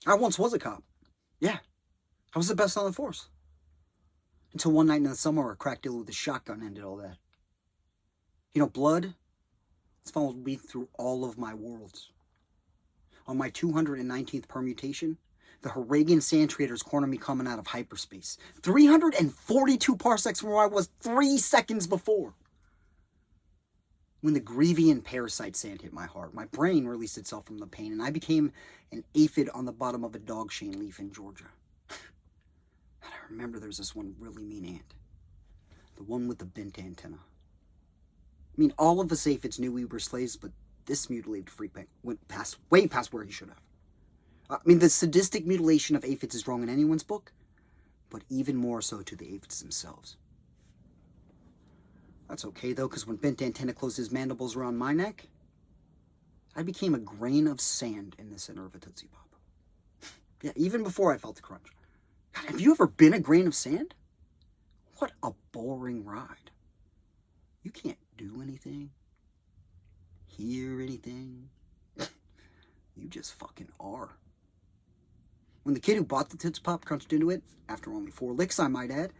I once was a cop. Yeah, I was the best on the force. Until one night in the summer, a crack dealer with a shotgun ended all that. You know, blood, it's followed me through all of my worlds. On my 219th permutation, the Huragan sand traders cornered me coming out of hyperspace. 342 parsecs from where I was 3 seconds before. When the Grievian parasite sand hit my heart, my brain released itself from the pain, and I became an aphid on the bottom of a dog shane leaf in Georgia. And I remember there's this one really mean ant. The one with the bent antenna. I mean, all of us aphids knew we were slaves, but this mutilated freak went way past where he should have. I mean, the sadistic mutilation of aphids is wrong in anyone's book, but even more so to the aphids themselves. That's okay, though, because when Bent Antenna closed his mandibles around my neck, I became a grain of sand in the center of a Tootsie Pop. Yeah, even before I felt the crunch. God, have you ever been a grain of sand? What a boring ride. You can't do anything, hear anything. You just fucking are. When the kid who bought the Tootsie Pop crunched into it, after only 4 licks, I might add,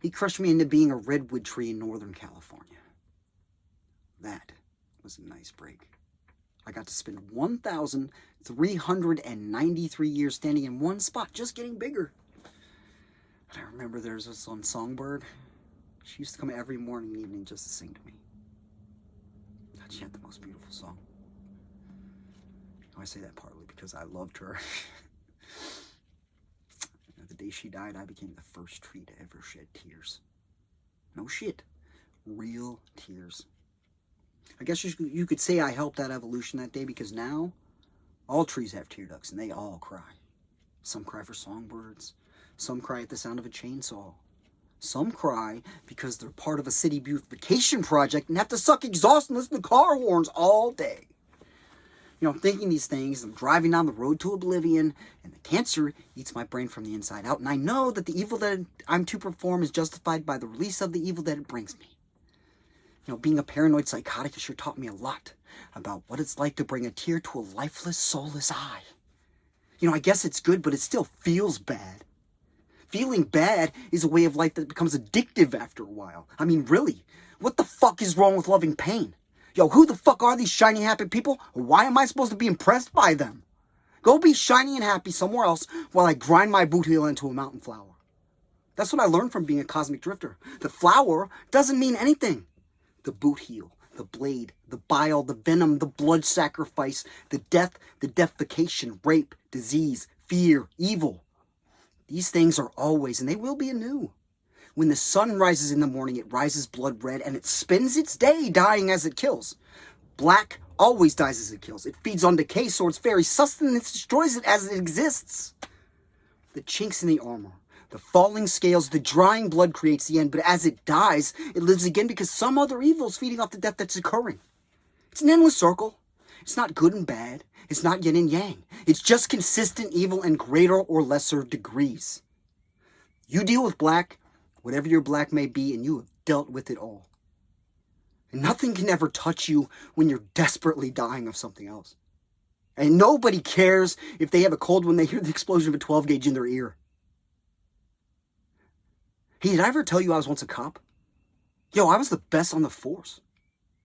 he crushed me into being a redwood tree in Northern California. That was a nice break. I got to spend 1,393 years standing in one spot, just getting bigger. And I remember there's this one songbird. She used to come every morning and evening just to sing to me. God, she had the most beautiful song. I say that partly because I loved her. The day she died, I became the first tree to ever shed tears. No shit. Real tears. I guess you could say I helped that evolution that day, because now all trees have tear ducts and they all cry. Some cry for songbirds. Some cry at the sound of a chainsaw. Some cry because they're part of a city beautification project and have to suck exhaust and listen to car horns all day. You know, I'm thinking these things, I'm driving down the road to oblivion, and the cancer eats my brain from the inside out, and I know that the evil that I'm to perform is justified by the release of the evil that it brings me. You know, being a paranoid psychotic has sure taught me a lot about what it's like to bring a tear to a lifeless, soulless eye. You know, I guess it's good, but it still feels bad. Feeling bad is a way of life that becomes addictive after a while. I mean, really, what the fuck is wrong with loving pain? Yo, who the fuck are these shiny, happy people? Why am I supposed to be impressed by them? Go be shiny and happy somewhere else while I grind my boot heel into a mountain flower. That's what I learned from being a cosmic drifter. The flower doesn't mean anything. The boot heel, the blade, the bile, the venom, the blood sacrifice, the death, the defecation, rape, disease, fear, evil. These things are always, and they will be anew. When the sun rises in the morning, it rises blood red, and it spends its day dying as it kills. Black always dies as it kills. It feeds on decay, so its very sustenance destroys it as it exists. The chinks in the armor, the falling scales, the drying blood creates the end, but as it dies, it lives again because some other evil is feeding off the death that's occurring. It's an endless circle. It's not good and bad. It's not yin and yang. It's just consistent evil in greater or lesser degrees. You deal with black, whatever your black may be, and you have dealt with it all. And nothing can ever touch you when you're desperately dying of something else. And nobody cares if they have a cold when they hear the explosion of a 12 gauge in their ear. Hey, did I ever tell you I was once a cop? Yo, I was the best on the force.